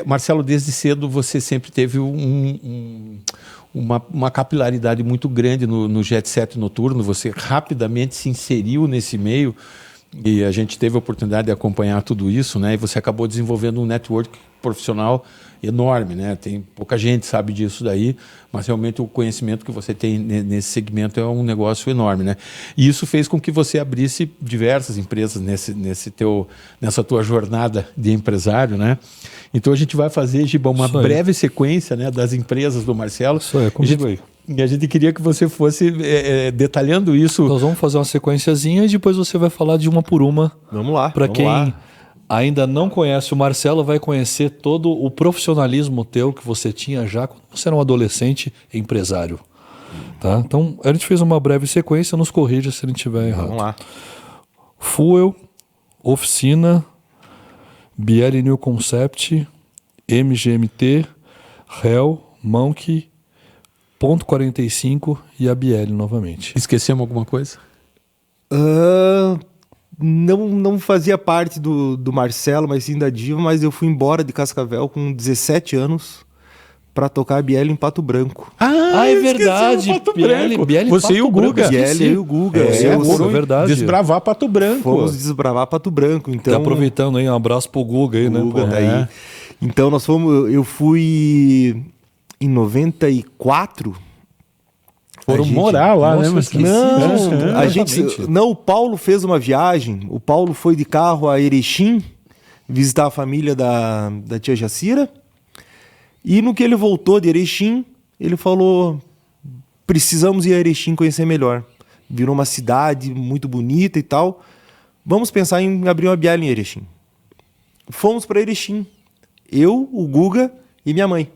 Marcelo, desde cedo você sempre teve uma capilaridade muito grande no jet set noturno. Você rapidamente se inseriu nesse meio e a gente teve a oportunidade de acompanhar tudo isso, né? E você acabou desenvolvendo um network profissional enorme, né? Tem pouca gente sabe disso daí, mas realmente o conhecimento que você tem nesse segmento é um negócio enorme, né? E isso fez com que você abrisse diversas empresas nessa tua jornada de empresário, né? Então a gente vai fazer, Giba, uma breve sequência, né, das empresas do Marcelo. Isso é comigo aí. E a gente queria que você fosse detalhando isso. Nós vamos fazer uma sequenciazinha e depois você vai falar de uma por uma. Vamos lá. Para quem ainda não conhece o Marcelo, vai conhecer todo o profissionalismo teu que você tinha já quando você era um adolescente empresário. Tá? Então, a gente fez uma breve sequência, nos corrija se a gente estiver errado. Vamos lá. Fuel, Oficina, BL New Concept, MGMT, Hell, Monkey, Ponto 45 e a BL novamente. Esquecemos alguma coisa? Não fazia parte do Marcelo, mas sim da Diva, mas eu fui embora de Cascavel com 17 anos para tocar a BL em Pato Branco. É verdade. BL você e o Guga. BL e o Guga. Foram verdade. desbravar Pato Branco. Fomos desbravar Pato Branco. Então, tá aproveitando aí, um abraço pro Guga aí, né? Guga tá aí. Então nós fomos, eu fui em 94. Foram morar lá, né? Não, o Paulo fez uma viagem. O Paulo foi de carro a Erechim visitar a família da tia Jacira. E no que ele voltou de Erechim, ele falou: precisamos ir a Erechim conhecer melhor. Virou uma cidade muito bonita e tal. Vamos pensar em abrir uma BL em Erechim. Fomos para Erechim. Eu, o Guga e minha mãe.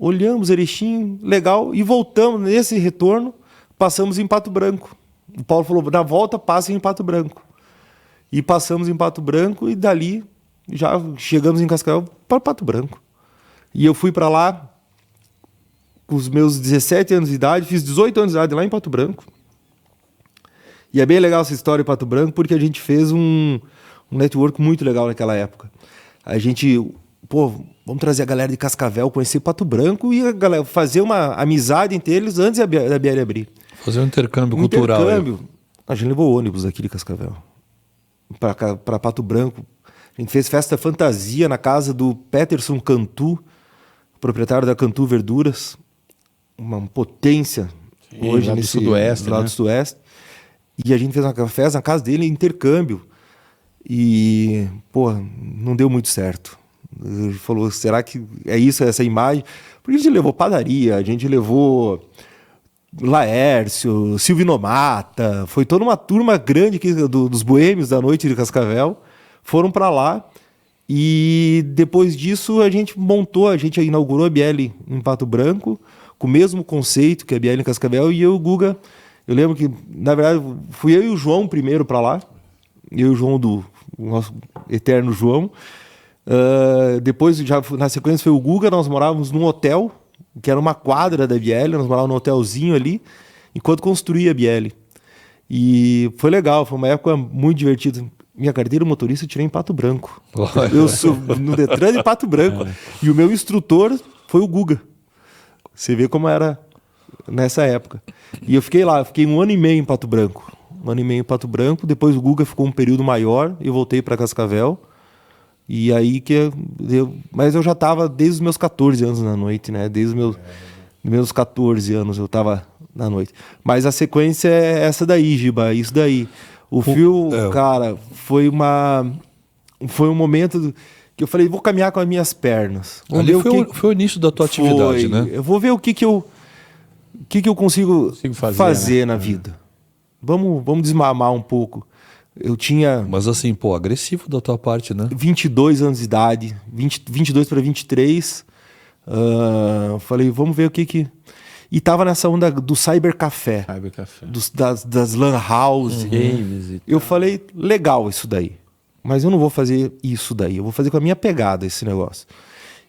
Olhamos Erechim, legal, e voltamos. Nesse retorno, passamos em Pato Branco. O Paulo falou: na volta, passem em Pato Branco. E passamos em Pato Branco e dali já chegamos em Cascavel para Pato Branco. E eu fui para lá com os meus 17 anos de idade, fiz 18 anos de idade lá em Pato Branco. E é bem legal essa história em Pato Branco, porque a gente fez um network muito legal naquela época. A gente, vamos trazer a galera de Cascavel, conhecer Pato Branco e a galera, fazer uma amizade entre eles antes da BL abrir. Fazer um intercâmbio cultural. A gente levou ônibus aqui de Cascavel para Pato Branco. A gente fez festa fantasia na casa do Peterson Cantu, proprietário da Cantu Verduras, uma potência hoje nesse Sudoeste, lado do Sudoeste. E a gente fez uma festa na casa dele, intercâmbio. E, não deu muito certo. Ele falou: será que é isso, essa imagem? Porque a gente levou padaria, a gente levou Laércio, Silvino Mata, foi toda uma turma grande aqui dos boêmios da noite de Cascavel, foram para lá. E depois disso a gente inaugurou a BL em Pato Branco, com o mesmo conceito que a BL em Cascavel, e eu e o Guga. Eu lembro que, na verdade, fui eu e o João primeiro para lá, eu e o João o nosso eterno João. Depois, já na sequência, foi o Guga. Nós morávamos num hotel, que era uma quadra da BL, nós morávamos num hotelzinho ali, enquanto construía a BL. E foi legal, foi uma época muito divertida. Minha carteira motorista eu tirei em Pato Branco. Eu sou no Detran de Pato Branco. E o meu instrutor foi o Guga. Você vê como era nessa época. E eu fiquei lá, fiquei 1 ano e meio em Pato Branco. 1 ano e meio em Pato Branco. Depois o Guga ficou um período maior. Eu voltei para Cascavel. E aí mas eu já estava desde os meus 14 anos na noite, né? Desde os meus 14 anos eu estava na noite. Mas a sequência é essa daí, Giba. Isso daí. O Phil, cara, foi um momento que eu falei: vou caminhar com as minhas pernas. Ali foi o início da tua atividade, né? Eu vou ver o que eu consigo fazer, né, na vida. Vamos desmamar um pouco. Eu tinha... Mas assim, agressivo da tua parte, né? 22 anos de idade, 22 para 23. Falei: vamos ver o que... E tava nessa onda do cybercafé. Das lan house. Games e eu falei: legal isso daí. Mas eu não vou fazer isso daí. Eu vou fazer com a minha pegada esse negócio.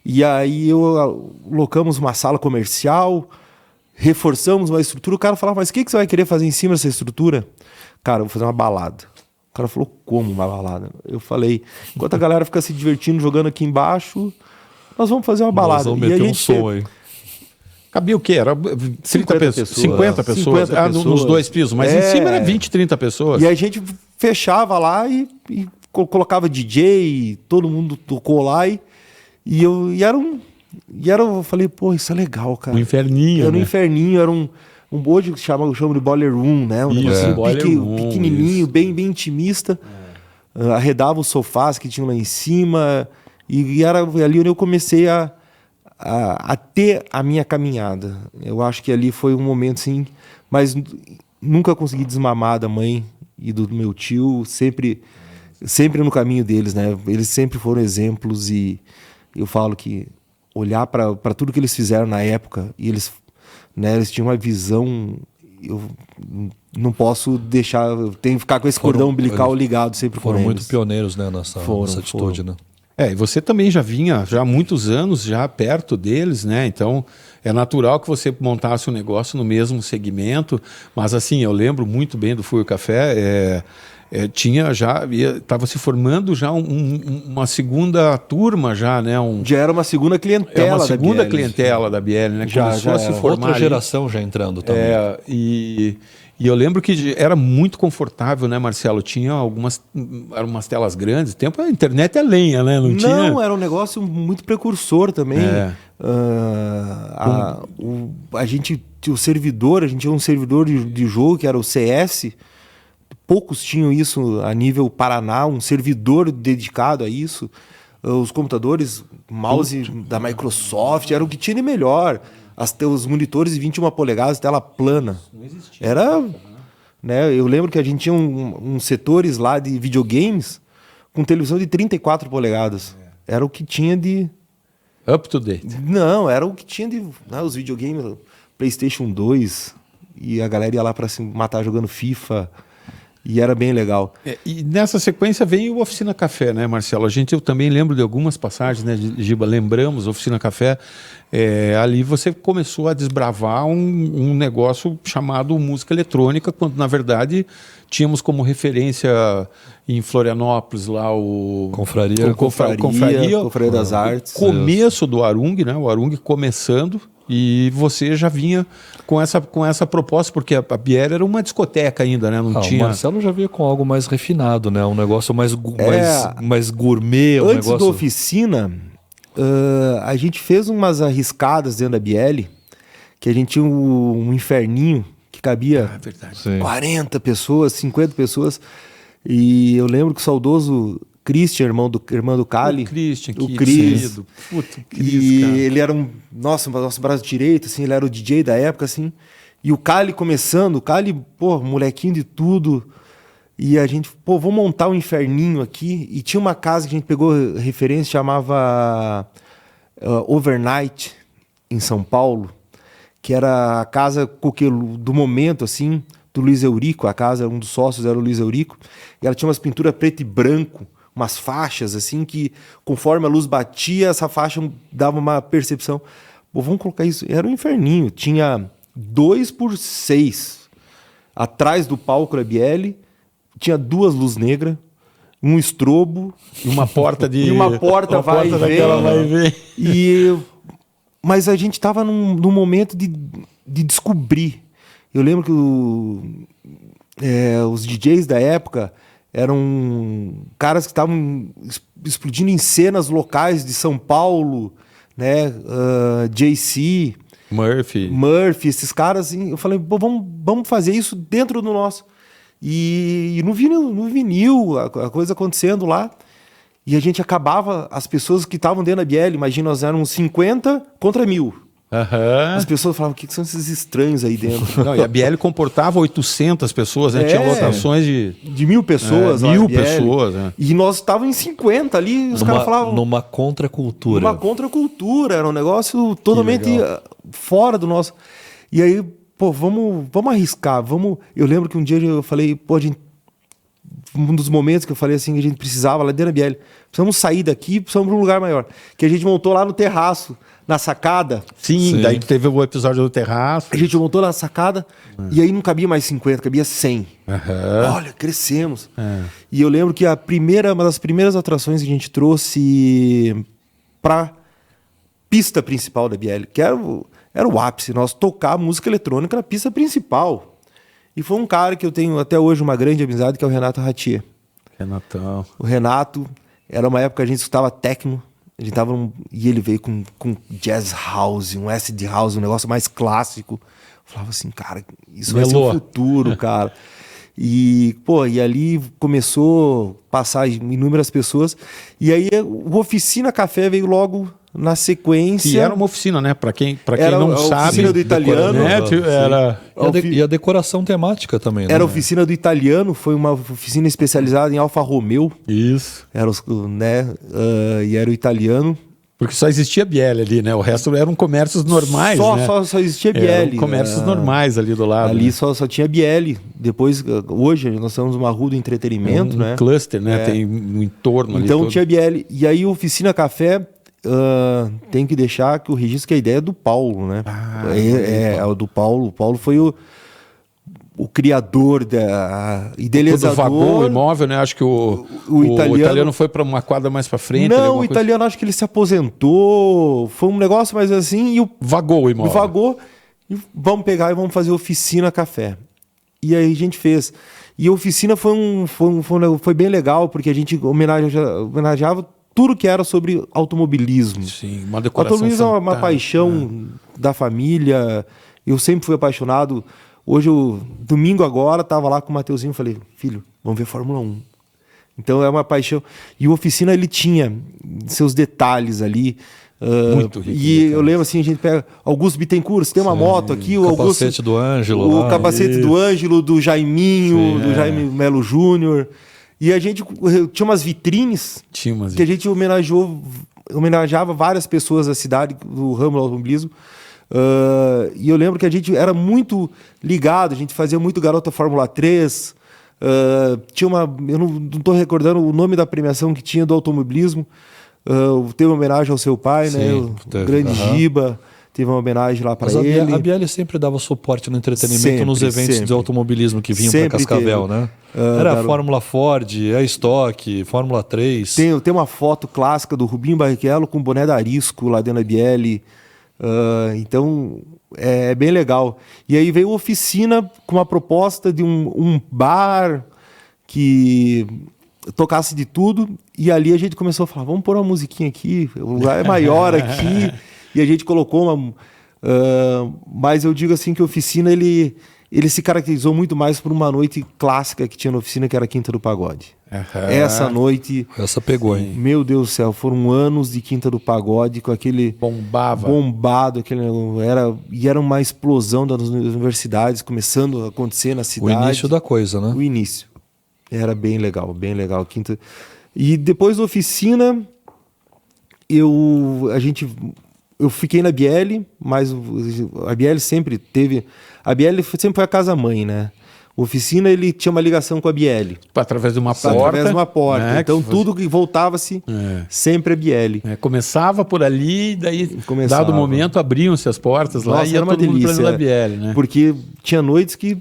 E aí locamos uma sala comercial, reforçamos uma estrutura. O cara falava: mas o que você vai querer fazer em cima dessa estrutura? Cara, eu vou fazer uma balada. O cara falou, como uma balada? Eu falei, enquanto a galera fica se divertindo, jogando aqui embaixo, nós vamos fazer uma balada. Nós vamos E a meter um gente som aí. Cabia o quê? Era 30 pessoas, 50 pessoas? 50 Nos pessoas. 2 pisos, mas em cima era 20, 30 pessoas. E a gente fechava lá e colocava DJ, todo mundo tocou lá eu falei, pô, isso é legal, cara. Um inferninho, Era um né? inferninho, era um hoje que chama de boiler room, né? Um Isso, negocinho boiler room, pequenininho, isso. bem intimista. Arredava os sofás que tinham lá em cima e era ali onde eu comecei a ter a minha caminhada. Eu acho que ali foi um momento, sim, mas nunca consegui desmamar da mãe e do meu tio, sempre no caminho deles, né? Eles sempre foram exemplos e eu falo que olhar para tudo que eles fizeram na época e eles tinham uma visão, eu não posso deixar, eu tenho que ficar com esse cordão umbilical ligado sempre com Foram eles. muito pioneiros, né, nessa atitude, né? E você também já vinha há muitos anos já perto deles, né? Então é natural que você montasse um negócio no mesmo segmento, mas assim, eu lembro muito bem do Fui o Café, estava se formando já uma segunda turma já, né? Já era uma segunda clientela uma segunda da BL. clientela da BL, né? Já Começou a se era. formar Outra ali. geração já entrando também. E eu lembro que era muito confortável, né, Marcelo? Tinha eram umas telas grandes. A internet é lenha, né? Não tinha... Era um negócio muito precursor também. A gente tinha um servidor de jogo que era o CS. Poucos tinham isso a nível Paraná, um servidor dedicado a isso. Os computadores, mouse da Microsoft, era o que tinha de melhor. Os monitores de 21 polegadas, tela plana. Não existia. Era, né, eu lembro que a gente tinha uns setores lá de videogames com televisão de 34 polegadas. Era o que tinha de... Up to date. Não, era o que tinha de... os videogames, PlayStation 2, e a galera ia lá para se matar jogando FIFA... E era bem legal. E nessa sequência vem o Oficina Café, né, Marcelo? Eu também lembro de algumas passagens, né, Giba? Lembramos, Oficina Café. Ali você começou a desbravar um negócio chamado música eletrônica, quando na verdade tínhamos como referência em Florianópolis lá o Confraria das Artes. Começo do Arung, né? O Arung começando. E você já vinha com essa proposta, porque a Biel era uma discoteca ainda, né? Não tinha... O Marcelo já vinha com algo mais refinado, né? Um negócio mais gourmet. Antes da Oficina, a gente fez umas arriscadas dentro da Biel, que a gente tinha um inferninho que cabia 40 pessoas, 50 pessoas. E eu lembro que o saudoso Christian, irmão do Cali. O Cris. Puta, E cara. ele era nosso braço direito, assim, ele era o DJ da época, assim. E o Cali começando, o Cali, molequinho de tudo. E a gente, vamos montar um inferninho aqui. E tinha uma casa que a gente pegou referência, chamava Overnight, em São Paulo, que era a casa do momento, assim, do Luiz Eurico. A casa, um dos sócios era o Luiz Eurico. E ela tinha umas pinturas preto e branco, umas faixas, assim, que conforme a luz batia, essa faixa dava uma percepção. Vamos colocar isso. Era um inferninho. Tinha 2x6. Atrás do palco da Biel, tinha 2 luzes negras, um estrobo. E uma porta de... E uma porta vai e vem. Mas a gente estava num momento de descobrir. Eu lembro que os DJs da época eram caras que estavam explodindo em cenas locais de São Paulo, né? JC, Murphy, esses caras, assim. Eu falei, vamos fazer isso dentro do nosso. E no vinil, a coisa acontecendo lá. E a gente acabava, as pessoas que estavam dentro da Biel, imagina, nós éramos 50 contra 1000. As pessoas falavam, o que são esses estranhos aí dentro? Não, e a Biel comportava 800 pessoas, né? Tinha lotações de 1000 pessoas. 1000 pessoas. Né? E nós estávamos em 50 ali, os caras falavam... Numa contracultura. Uma contracultura, era um negócio totalmente fora do nosso... E aí, vamos arriscar, Eu lembro que um dia eu falei, a gente um dos momentos que eu falei assim, que a gente precisava, lá dentro da Biel, precisamos sair daqui, precisamos para um lugar maior. Que a gente montou lá no terraço, na sacada. Sim, daí teve o episódio do terraço. A gente montou na sacada e aí não cabia mais 50, cabia 100. Olha, crescemos. E eu lembro que uma das primeiras atrações que a gente trouxe pra pista principal da Biel, que era o ápice, nós tocar música eletrônica na pista principal. E foi um cara que eu tenho até hoje uma grande amizade, que é o Renato Ratier. Renatão. O Renato, era uma época que a gente escutava techno, a gente e ele veio com jazz house, um acid house, um negócio mais clássico. Eu falava assim, cara, isso vai ser o futuro, cara. E ali começou a passar inúmeras pessoas. E aí o Oficina Café veio logo na sequência. E era uma oficina, né? Para quem era não sabe. Era a oficina do italiano. E a decoração temática também. Era a oficina do italiano, foi uma oficina especializada em Alfa Romeo. Isso. E era o italiano. Porque só existia Biel ali, né? O resto eram comércios normais, né? Só existia Biel. Eram comércios normais ali do lado. Ali só tinha Biel. Depois, hoje, nós estamos uma rua do entretenimento, né? Cluster, né? Tem um entorno ali. Então tinha Biel. E aí, Oficina Café, tem que deixar que o registro, que a ideia é do Paulo, né? O do Paulo. O Paulo foi o criador, idealizador. Vagou o imóvel, né? Acho que o italiano foi para uma quadra mais para frente. Não, o italiano acho que ele se aposentou. Foi um negócio mais assim. Vagou o imóvel. Vagou. E vamos pegar e vamos fazer Oficina Café. E aí a gente fez. E a oficina foi bem legal, porque a gente homenageava tudo que era sobre automobilismo. Sim, uma decoração. Automobilismo é uma paixão da família. Eu sempre fui apaixonado. Hoje, domingo agora, estava lá com o Mateuzinho e falei, filho, vamos ver Fórmula 1. Então é uma paixão. E o Oficina, ele tinha seus detalhes ali. Muito rico. E eu lembro assim, a gente pega Augusto Bittencourt, você tem uma moto aqui, o capacete do Ângelo. O capacete do Ângelo, do Jaiminho, do Jaime Melo Júnior. E a gente tinha umas vitrines que a gente homenageava várias pessoas da cidade, do ramo do automobilismo. E eu lembro que a gente era muito ligado, a gente fazia muito Garota Fórmula 3. Tinha eu não estou recordando o nome da premiação que tinha do automobilismo. Teve uma homenagem ao seu pai, né? O grande Giba. Teve uma homenagem lá para ele. A Biel sempre dava suporte no entretenimento nos eventos de automobilismo que vinham para Cascavel, né? Era a Fórmula Ford, a Stock, Fórmula 3. Tem uma foto clássica do Rubinho Barrichello com o boné da Arisco lá dentro da Biel. Então é bem legal. E aí veio a oficina com uma proposta de um bar que tocasse de tudo, e ali a gente começou a falar, vamos pôr uma musiquinha aqui, o lugar é maior aqui, e a gente colocou uma... mas eu digo assim que a oficina, ele se caracterizou muito mais por uma noite clássica que tinha na oficina, que era a Quinta do Pagode. Essa noite... Essa pegou, hein? Meu Deus do céu, foram anos de Quinta do Pagode, com aquele... Bombado, era uma explosão das universidades começando a acontecer na cidade. O início da coisa, né? O início. Era bem legal, bem legal. Quinta... E depois da oficina, eu fiquei na Biel, mas a Biel sempre teve... A Biel sempre foi a casa-mãe, né? A oficina, ele tinha uma ligação com a Biel. Através de uma porta. Né? Então, tudo que voltava-se sempre a Biel. Começava por ali, daí, dado momento, abriam-se as portas lá. Nossa, e ia todo mundo pra Biel, né? Porque tinha noites que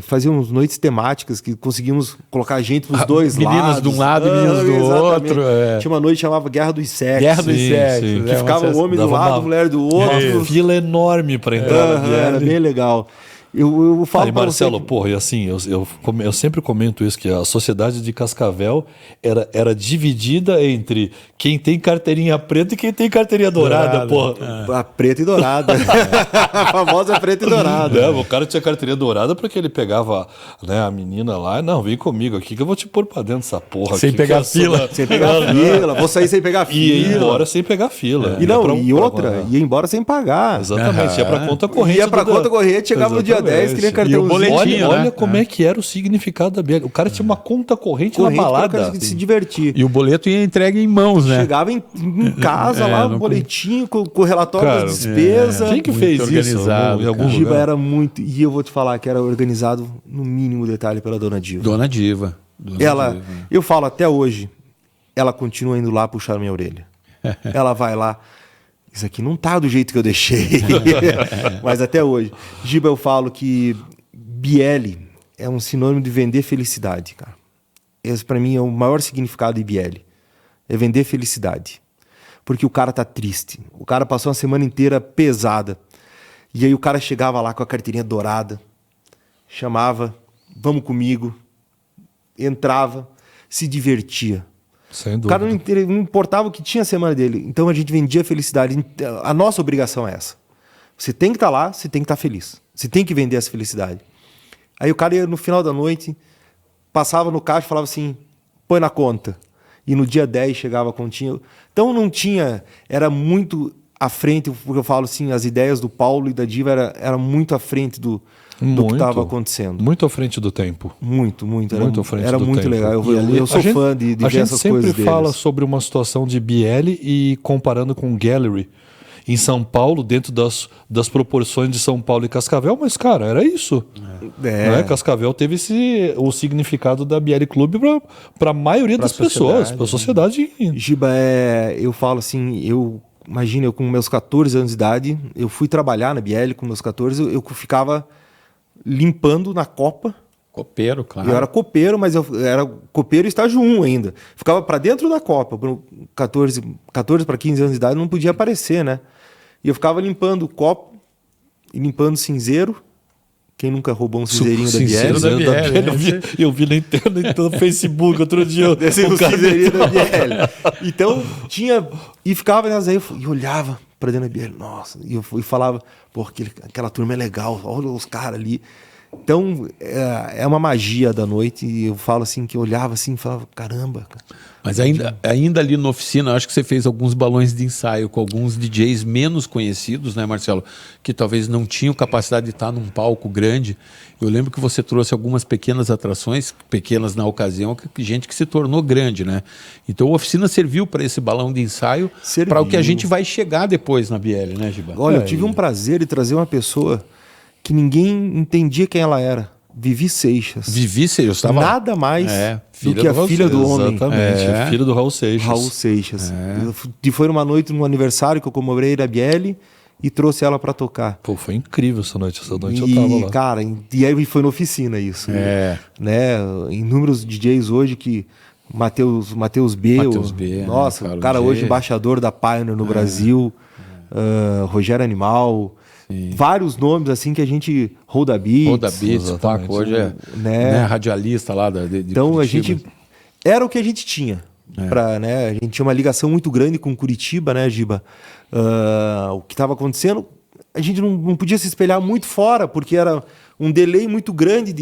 fazíamos noites temáticas, que conseguíamos colocar gente dos dois lados. Meninas de um lado e meninas do outro. Tinha uma noite que chamava Guerra dos Sexos. Guerra dos Sexos. Que ficava o homem do lado, a mulher do outro. Uma fila enorme para entrar na Biel. Era bem legal. Eu falo Marcelo, você... porra, e assim, eu sempre comento isso, que a sociedade de Cascavel era dividida entre quem tem carteirinha preta e quem tem carteirinha dourada, porra. A preta e dourada. A famosa preta e dourada. O cara tinha carteirinha dourada porque ele pegava, né, a menina lá, não, vem comigo aqui que eu vou te pôr pra dentro dessa porra. Sem pegar fila. Sem pegar fila. Vou sair sem pegar fila. Ia embora sem pegar fila. Ia embora sem pagar. Exatamente, ia pra conta corrente. Ia pra conta corrente, chegava no dia 10, queria cartãozinho. Olha como é que era o significado da Biel. O cara tinha uma conta corrente na balada. Se divertir. E o boleto ia entregue em mãos, né? Chegava em casa lá, um boletinho com o relatório das despesas. Quem que fez organizado, isso? Giba era muito... E eu vou te falar que era organizado no mínimo detalhe pela Dona Diva. Dona Diva. Ela, eu falo até hoje, ela continua indo lá puxar minha orelha. Ela vai lá, isso aqui não tá do jeito que eu deixei. Mas até hoje. Giba, eu falo que Bielle é um sinônimo de vender felicidade, cara. Esse para mim é o maior significado de Bielle. É vender felicidade. Porque o cara tá triste. O cara passou uma semana inteira pesada. E aí o cara chegava lá com a carteirinha dourada, chamava, vamos comigo, entrava, se divertia. Sem O dúvida. cara não importava o que tinha a semana dele. Então a gente vendia felicidade. A nossa obrigação é essa. Você tem que estar lá, você tem que estar feliz. Você tem que vender essa felicidade. Aí o cara ia no final da noite, passava no caixa e falava assim, põe na conta. E no dia 10 chegava a continha. Então não tinha, era muito à frente, porque eu falo assim, as ideias do Paulo e da Diva era muito à frente do que estava acontecendo. Muito à frente do tempo. Muito. Muito à frente Era do muito tempo. legal. E ali, Eu sou fã de ver essas coisas deles. A gente sempre fala sobre uma situação de Bielle e comparando com Gallery em São Paulo, dentro das proporções de São Paulo e Cascavel, mas, cara, era isso. Né? Cascavel teve o significado da Bielle Clube para a maioria das pessoas, para a sociedade. Giba, eu falo assim, imagina, eu com meus 14 anos de idade, eu fui trabalhar na Bielle com meus 14, eu ficava limpando na copa. Copeiro, claro. Eu era copeiro, mas eu era copeiro estágio 1 ainda. Ficava para dentro da copa. 14 para 15 anos de idade não podia aparecer, né? E eu ficava limpando o copo e limpando cinzeiro. Quem nunca roubou um cinzeirinho da Bielle? Da Bielle, eu vi na internet, no Facebook, outro dia. Um cinzeirinho da Bielle. Então, e ficava, né, e olhava para dentro da Bielle. Nossa, e falava, pô, aquela turma é legal, olha os caras ali. Então, é uma magia da noite. E eu falo assim, que eu olhava assim e falava, caramba. Mas ainda ali na oficina, acho que você fez alguns balões de ensaio com alguns DJs menos conhecidos, né, Marcelo? Que talvez não tinham capacidade de estar num palco grande. Eu lembro que você trouxe algumas pequenas atrações, pequenas na ocasião, gente que se tornou grande, né? Então a oficina serviu para esse balão de ensaio, para o que a gente vai chegar depois na Bielle, né, Giba? Olha, eu tive um prazer de trazer uma pessoa que ninguém entendia quem ela era. Vivi Seixas. Vivi Seixas, estava nada mais do que a filha do homem. Exatamente, filha do Raul Seixas. Raul Seixas. E foi numa noite, num aniversário que eu comemorei da Bielle e trouxe ela para tocar. Pô, foi incrível essa noite eu tava lá. Cara, e aí foi na oficina isso. Né? Inúmeros DJs hoje que Matheus B. Nossa, né, o cara hoje embaixador da Pioneer no Brasil. Rogério Animal. Sim. Vários nomes assim que a gente... Roda Beats, Paco, hoje né, radialista lá de então Curitiba. A gente... Era o que a gente tinha. Né, a gente tinha uma ligação muito grande com Curitiba, né, Giba? O que estava acontecendo, a gente não podia se espelhar muito fora, porque era um delay muito grande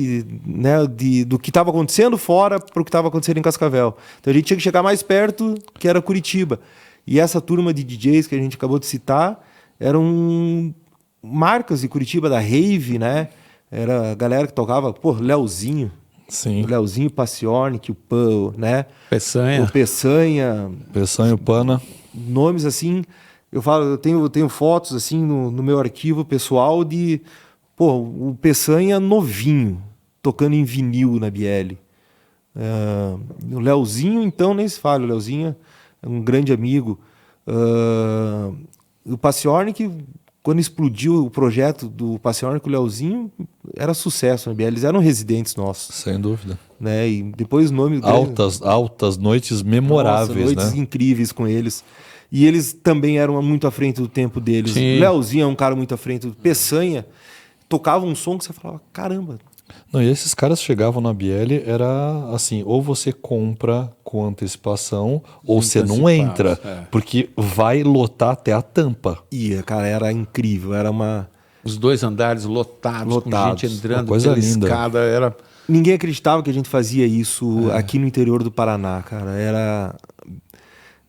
do que estava acontecendo fora para o que estava acontecendo em Cascavel. Então a gente tinha que chegar mais perto, que era Curitiba. E essa turma de DJs que a gente acabou de citar eram marcas de Curitiba, da Rave, né? Era a galera que tocava, Leozinho. Sim. O Leozinho, Paciornik, o Pão, né? Peçanha. O Peçanha. Peçanha, o Pana. Nomes assim, eu tenho fotos assim no meu arquivo pessoal de, o Peçanha novinho, tocando em vinil na Bielle. O Leozinho, então, nem se fala, o Leozinho é um grande amigo. O Paciornik, quando explodiu o projeto do Paciornik com o Leozinho, era sucesso na Bielle. Eles eram residentes nossos. Sem dúvida. Né? E depois o nome... Altas noites memoráveis. Nossa, noites incríveis com eles. E eles também eram muito à frente do tempo deles. Sim. O Leozinho é um cara muito à frente. O Peçanha tocava um som que você falava, caramba. Não, e esses caras chegavam na Bielle, era assim, ou você compra com antecipação, ou você não entra, porque vai lotar até a tampa. Cara, era incrível, era uma... Os 2 andares lotados, com gente entrando coisa pela linda. escada, era... Ninguém acreditava que a gente fazia isso aqui no interior do Paraná, cara. Era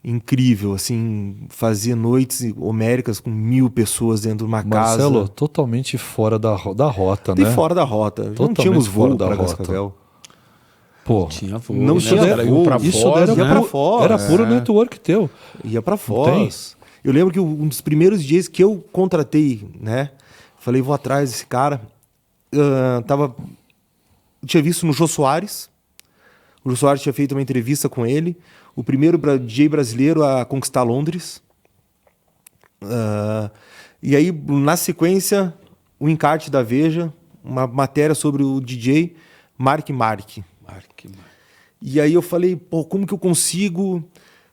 incrível, assim, fazia noites homéricas com 1.000 pessoas dentro de uma casa. Marcelo, totalmente fora da rota, né? Fora da rota. Totalmente não tínhamos voo para Cascavel. Pô, tinha voo, não né? tinha voo. Ia pra Foz. Era puro network teu. Ia pra Foz. Eu lembro que um dos primeiros dias que eu contratei, né? Falei, vou atrás desse cara. Tinha visto no Jô Soares O Jô Soares tinha feito uma entrevista com ele, o primeiro DJ brasileiro a conquistar Londres. E aí, na sequência, o encarte da Veja, uma matéria sobre o DJ Mark Mark. E aí eu falei, pô, como que eu consigo...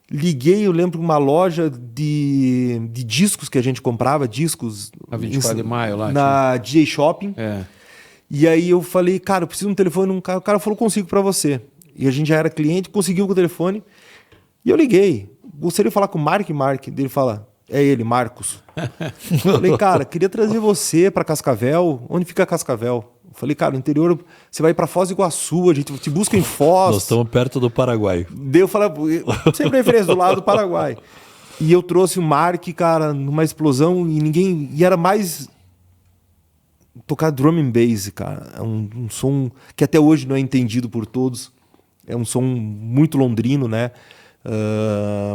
Liguei, eu lembro, uma loja de discos que a gente comprava, discos... A 24 de maio lá. Na DJ Shopping. É. E aí eu falei, cara, eu preciso de um telefone. O cara falou, consigo para você. E a gente já era cliente, conseguiu com o telefone. E eu liguei. Gostaria de falar com o Mark. Ele fala, é ele, Marcos. Falei, cara, queria trazer você para Cascavel. Onde fica Cascavel? Falei, cara, no interior, você vai para Foz do Iguaçu, a gente te busca em Foz. Nós estamos perto do Paraguai. Daí eu falei, sempre referência do lado do Paraguai. E eu trouxe o Mark, cara, numa explosão e era mais tocar drum and bass, cara. É um som que até hoje não é entendido por todos. É um som muito londrino, né?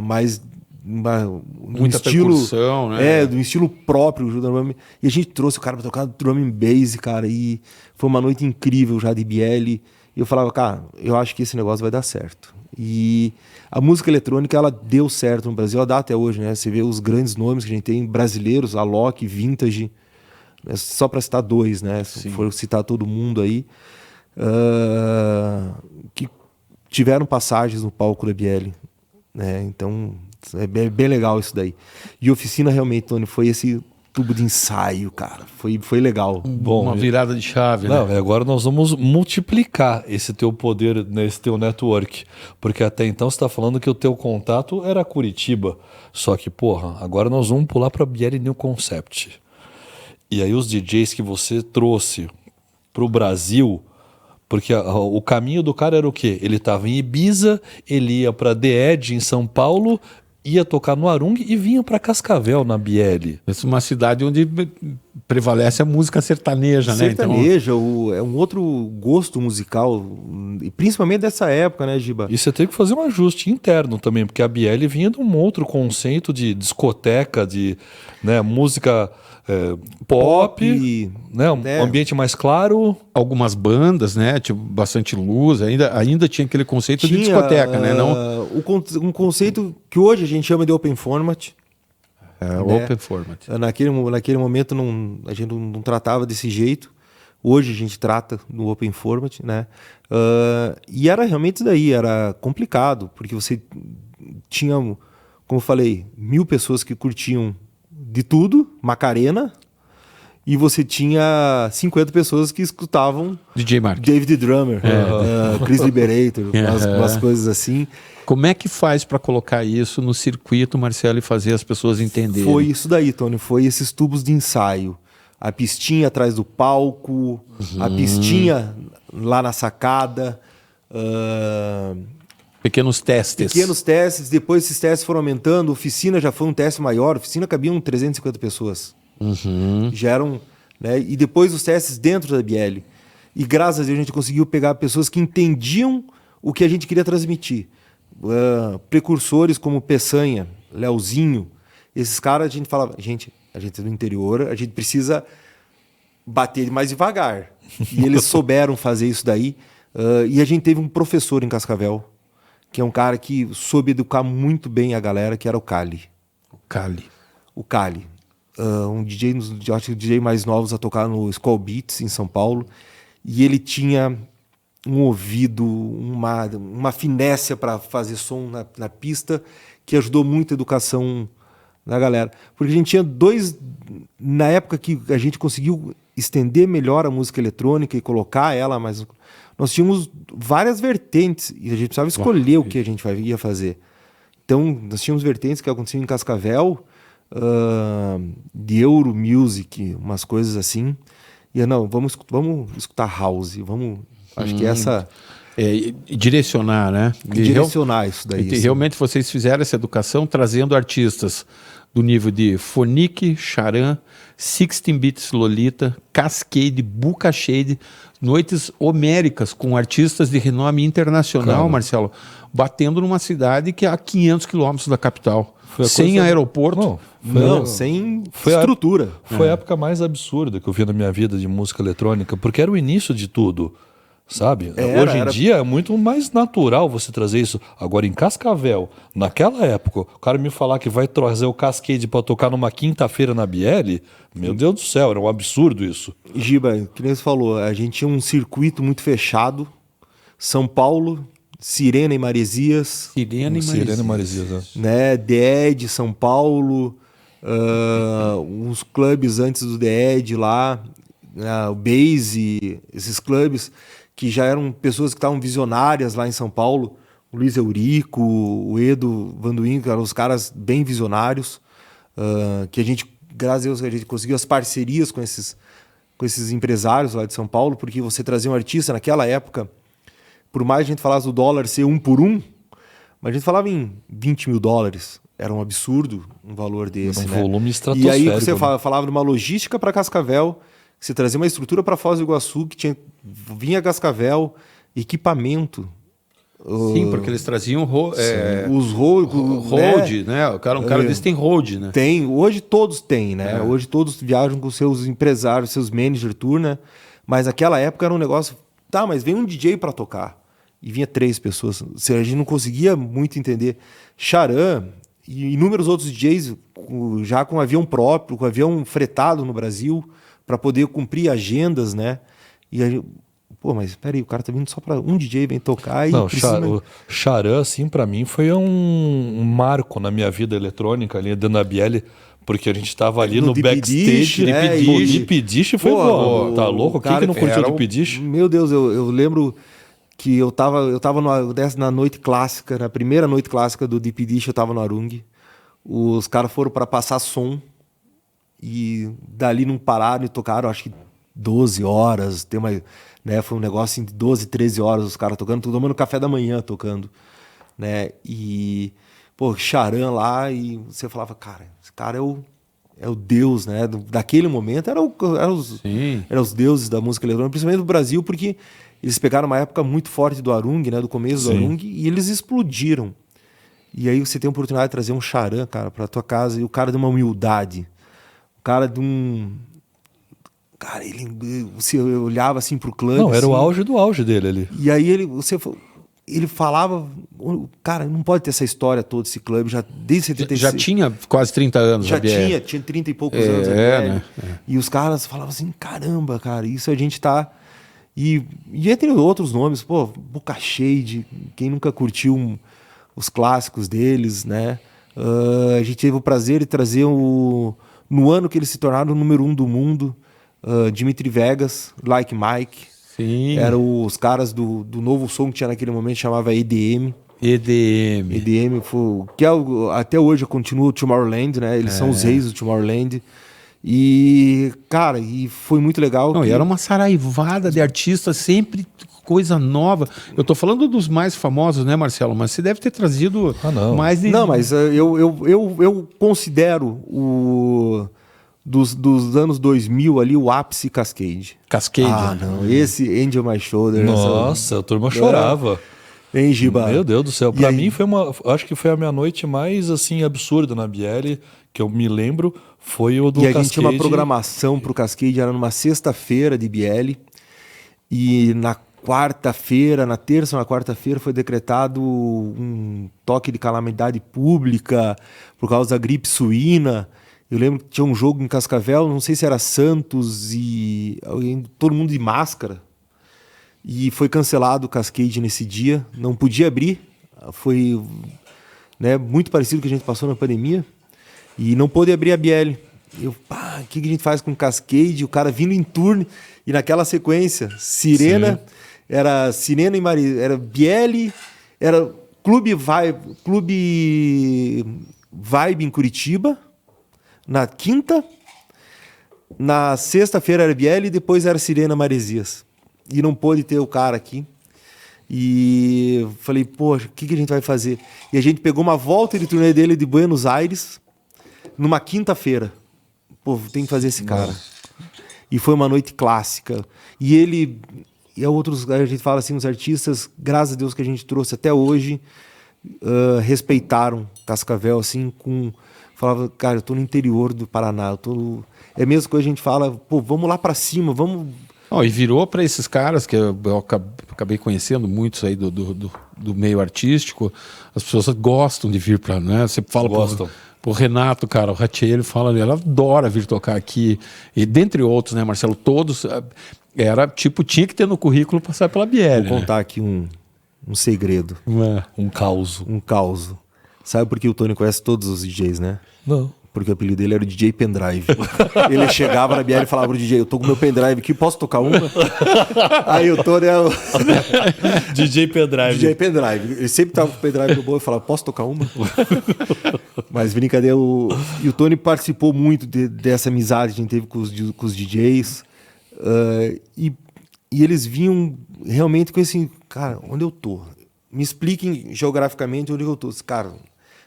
Mas muita percussão, né? Do estilo próprio. E a gente trouxe o cara para tocar drum and bass, cara, e foi uma noite incrível já de BL. E eu falava, cara, eu acho que esse negócio vai dar certo. E a música eletrônica, ela deu certo no Brasil, ela dá até hoje, né? Você vê os grandes nomes que a gente tem, brasileiros, Alok, Vintage, só para citar dois, né? Se for citar todo mundo aí, que tiveram passagens no palco da BL, né? Então... é bem legal isso daí. E Oficina realmente, Tony, foi esse tubo de ensaio, cara. Foi legal. Bom, uma virada de chave, não, né? Agora nós vamos multiplicar esse teu poder, esse teu network. Porque até então você está falando que o teu contato era Curitiba. Só que, porra, agora nós vamos pular para BL New Concept. E aí os DJs que você trouxe para o Brasil... Porque o caminho do cara era o quê? Ele estava em Ibiza, ele ia para The Edge em São Paulo, ia tocar no Arung e vinha para Cascavel, na BL. Essa é uma cidade onde prevalece a música sertaneja, né? Sertaneja, é um outro gosto musical, e principalmente dessa época, né, Giba? E você tem que fazer um ajuste interno também, porque a BL vinha de um outro conceito de discoteca, de música... pop, né? Um ambiente mais claro. Algumas bandas, né? Tipo, bastante luz. Ainda tinha aquele conceito de discoteca, né? Não... um conceito que hoje a gente chama de open format. Open format. Naquele momento a gente não tratava desse jeito. Hoje a gente trata no open format, né? E era realmente isso daí, era complicado, porque você tinha, como eu falei, 1000 pessoas que curtiam de tudo, Macarena, e você tinha 50 pessoas que escutavam DJ Mark, David Drummer, Chris Liberator, umas coisas assim. Como é que faz para colocar isso no circuito, Marcelo, e fazer as pessoas entenderem? Foi isso daí, Tony, foi esses tubos de ensaio. A pistinha atrás do palco, a pistinha lá na sacada... Pequenos testes, depois esses testes foram aumentando, Oficina já foi um teste maior, Oficina cabiam 350 pessoas. Já eram, né? E depois os testes dentro da BL. E graças a Deus a gente conseguiu pegar pessoas que entendiam o que a gente queria transmitir. Precursores como Peçanha, Leozinho, esses caras a gente falava, a gente é do interior, a gente precisa bater mais devagar. E eles souberam fazer isso daí. E a gente teve um professor em Cascavel, que é um cara que soube educar muito bem a galera, que era o Cali. O Cali. Um DJ, acho que o DJ mais novos a tocar no Skull Beats, em São Paulo. E ele tinha um ouvido, uma finesse para fazer som na pista, que ajudou muito a educação da galera. Porque a gente tinha na época que a gente conseguiu estender melhor a música eletrônica e colocar ela mais... Nós tínhamos várias vertentes e a gente precisava escolher o que a gente ia fazer. Então, nós tínhamos vertentes que aconteciam em Cascavel, de Euro Music, umas coisas assim. E não, vamos escutar house, acho que essa... direcionar, né? Direcionar isso daí. E realmente vocês fizeram essa educação trazendo artistas do nível de Phonique, Charan, 16 Bits Lolita, Cascade, Buca Shade, noites homéricas com artistas de renome internacional, claro. Marcelo, batendo numa cidade que é a 500 quilômetros da capital, sem aeroporto. Sem estrutura. Foi a época mais absurda que eu vi na minha vida de música eletrônica, porque era o início de tudo. sabe? Hoje em dia é muito mais natural você trazer isso. Agora, em Cascavel, naquela época, o cara me falar que vai trazer o Cascade para tocar numa quinta-feira na BL, meu Deus do céu, era um absurdo isso. Giba, que nem você falou, a gente tinha um circuito muito fechado. São Paulo, Sirena e Maresias. Sirena e Maresias. Né? The Edge, São Paulo, uns clubes antes do The Edge lá, o Base, esses clubes que já eram pessoas que estavam visionárias lá em São Paulo. O Luiz Eurico, o Edo Vanduin, que eram os caras bem visionários, que a gente, graças a Deus, a gente conseguiu as parcerias com esses empresários lá de São Paulo, porque você trazia um artista naquela época, por mais a gente falasse do dólar ser 1 por 1, mas a gente falava em $20 mil. Era um absurdo um valor desse. Um né? volume estratosférico. E aí você falava de uma logística para Cascavel, você trazia uma estrutura para Foz do Iguaçu, que vinha Cascavel, equipamento. Sim, porque eles traziam os road, né? O cara desse tem road, né? Tem, hoje todos têm, né? Hoje todos viajam com seus empresários, seus manager tour, né? Mas naquela época era um negócio, tá, mas vem um DJ para tocar. E vinha 3 pessoas. A gente não conseguia muito entender. Charan e inúmeros outros DJs já com avião próprio, com avião fretado no Brasil, para poder cumprir agendas, né? E aí, pô, mas peraí, o cara tá vindo só para um DJ vem tocar e não, precisa... o Charan, assim, para mim foi um marco na minha vida eletrônica ali dentro da BL, porque a gente estava ali no backstage, né? Deep Dish foi bom. Tá louco? Quem que não curtiu Deep Dish? Meu Deus, eu lembro que eu tava na noite clássica, na primeira noite clássica do Deep Dish, eu tava no Arung. Os caras foram para passar som e dali não pararam e tocaram, acho que 12 horas, foi um negócio de 12, 13 horas os caras tocando, tomando café da manhã tocando, né? E, pô, Charan lá, e você falava, cara, esse cara é o deus, né? Daquele momento eram os deuses da música eletrônica, principalmente do Brasil, porque eles pegaram uma época muito forte do Arung, né? Do começo do Arung, e eles explodiram. E aí você tem a oportunidade de trazer um Charan, cara, pra tua casa, e o cara de uma humildade, o cara de um... Cara, você olhava assim pro clã. Não, era assim, o auge do auge dele ali. E aí ele falava, cara, não pode ter essa história toda, esse clube, já desde 76. Já tinha quase 30 anos. Já tinha 30 e poucos anos. Né? E os caras falavam assim, caramba, cara, isso a gente tá... E entre outros nomes, pô, Boca Shade, quem nunca curtiu os clássicos deles, né? A gente teve o prazer de trazer no ano que eles se tornaram o número 1 do mundo, Dimitri Vegas, Like Mike. Sim. Eram os caras do novo som que tinha naquele momento, chamava EDM. EDM, que até hoje continua o Tomorrowland, né? Eles são os reis do Tomorrowland. E, cara, foi muito legal. Não, e era uma saraivada de artistas, sempre coisa nova. Eu tô falando dos mais famosos, né, Marcelo? Mas você deve ter trazido mais de... Não, mas eu considero dos anos 2000 ali o ápice Cascade. Cascade. Não, esse Angel My Shoulder. Nossa, a turma chorava. Hein, Giba? Meu Deus do céu. Pra mim acho que foi a minha noite mais assim absurda na BL, que eu me lembro, foi o do Cascade. E a gente tinha uma programação pro Cascade, era numa sexta-feira de BL, e na terça ou na quarta-feira foi decretado um toque de calamidade pública por causa da gripe suína. Eu lembro que tinha um jogo em Cascavel, não sei se era Santos e todo mundo de máscara. E foi cancelado o Cascade nesse dia, não podia abrir. Foi, né, muito parecido com o que a gente passou na pandemia. E não pôde abrir a BL. O que a gente faz com o Cascade? O cara vindo em turno e naquela sequência, Sirena, sim, era Sirena e Maria, era BL, era Clube Vibe em Curitiba, na quinta, na sexta-feira era BL e depois era Sirena Maresias. E não pôde ter o cara aqui. E falei, poxa, o que a gente vai fazer? E a gente pegou uma volta de turnê dele de Buenos Aires numa quinta-feira. Pô, tem que fazer esse cara. Nossa. E foi uma noite clássica. E ele... E outros, a gente fala assim, os artistas, graças a Deus que a gente trouxe até hoje, respeitaram Cascavel, assim, falava, cara, eu tô no interior do Paraná, é a mesma coisa que a gente fala, pô, vamos lá pra cima, vamos Não, e virou para esses caras que eu acabei conhecendo muitos aí do meio artístico, as pessoas gostam de vir para, né? Você fala pro Renato, cara, o Ratier, ele fala, ele adora vir tocar aqui, e dentre outros, né, Marcelo, todos, era tipo, tinha que ter no currículo passar pela Biel. Vou contar aqui um segredo. Um caos. Um caos. Sabe por que o Tony conhece todos os DJs, né? Não. Porque o apelido dele era o DJ Pendrive. Ele chegava na Biel e falava pro DJ, eu tô com meu pendrive aqui, posso tocar uma? Aí o Tony era o DJ Pendrive. DJ Pendrive. Ele sempre tava com o pendrive no bolso e falava, posso tocar uma? Mas brincadeira, e o Tony participou muito dessa amizade que a gente teve com os DJs. E eles vinham realmente com esse, cara, onde eu tô? Me expliquem geograficamente onde eu tô. Cara,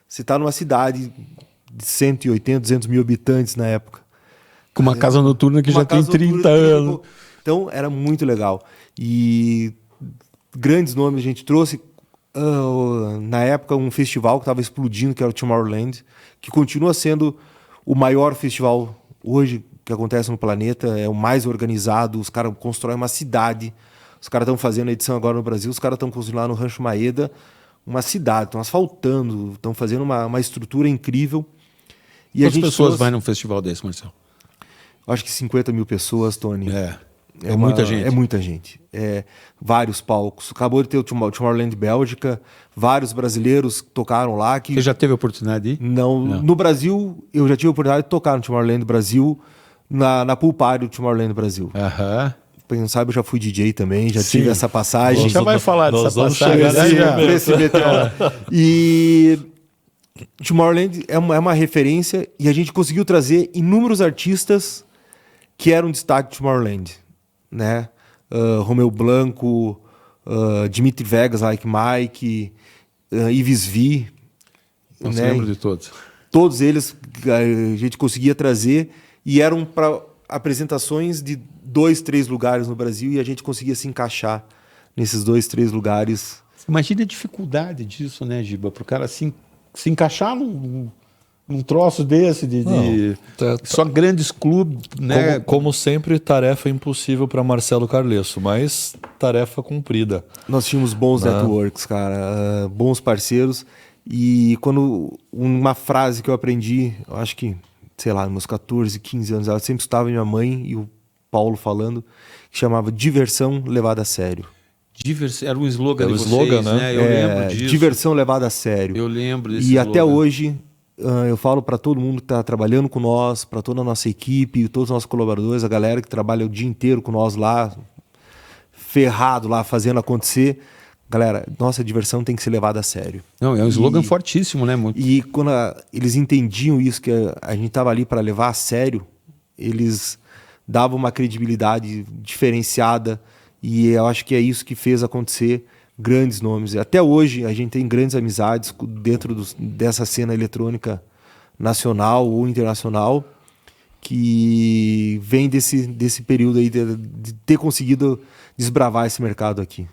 você tá numa cidade de 180, 200 mil habitantes na época. Com uma casa noturna que já tem 30 anos. Então, era muito legal. E grandes nomes a gente trouxe. Na época, um festival que estava explodindo, que era o Tomorrowland, que continua sendo o maior festival hoje que acontece no planeta, é o mais organizado, os caras constroem uma cidade, os caras estão fazendo a edição agora no Brasil, os caras estão construindo lá no Rancho Maeda uma cidade, estão asfaltando, estão fazendo uma estrutura incrível. E quantas pessoas vai num festival desse, Marcelo? Acho que 50 mil pessoas, Tony. É muita gente. É muita gente. Vários palcos. Acabou de ter o Tomorrowland Bélgica, vários brasileiros tocaram lá. Você já teve a oportunidade de ir? Não. No Brasil, eu já tive a oportunidade de tocar no Tomorrowland Brasil, na pool party do Tomorrowland Brasil. Quem não sabe, eu já fui DJ também, já tive essa passagem. A gente já vai falar dessa passagem. Esse meteoro. E Tomorrowland é uma referência e a gente conseguiu trazer inúmeros artistas que eram destaque de Tomorrowland, né? Romeu Blanco, Dimitri Vegas, Like Mike, Yves V. Eu lembro de todos. Todos eles a gente conseguia trazer e eram para apresentações de 2, 3 lugares no Brasil e a gente conseguia se encaixar nesses 2, 3 lugares. Imagina a dificuldade disso, né, Giba? Para o cara se encaixar num troço desse só grandes clubes, né? Como sempre, tarefa impossível para Marcelo Carlesso, mas tarefa cumprida. Nós tínhamos bons networks, cara, bons parceiros. E quando uma frase que eu aprendi, eu acho que, sei lá, meus 14, 15 anos, eu sempre estava minha mãe e o Paulo falando, que chamava diversão levada a sério. Era um slogan de vocês, slogan, né? Eu lembro disso. Diversão levada a sério. Eu lembro desse E slogan. até hoje, eu falo para todo mundo que está trabalhando com nós, para toda a nossa equipe, todos os nossos colaboradores, a galera que trabalha o dia inteiro com nós lá, ferrado lá, fazendo acontecer. Galera, nossa diversão tem que ser levada a sério. Não, é um slogan fortíssimo, né? Muito. E quando eles entendiam isso, que a gente estava ali para levar a sério, eles davam uma credibilidade diferenciada e eu acho que é isso que fez acontecer grandes nomes. Até hoje a gente tem grandes amizades dentro dessa cena eletrônica nacional ou internacional que vem desse período aí de ter conseguido desbravar esse mercado aqui.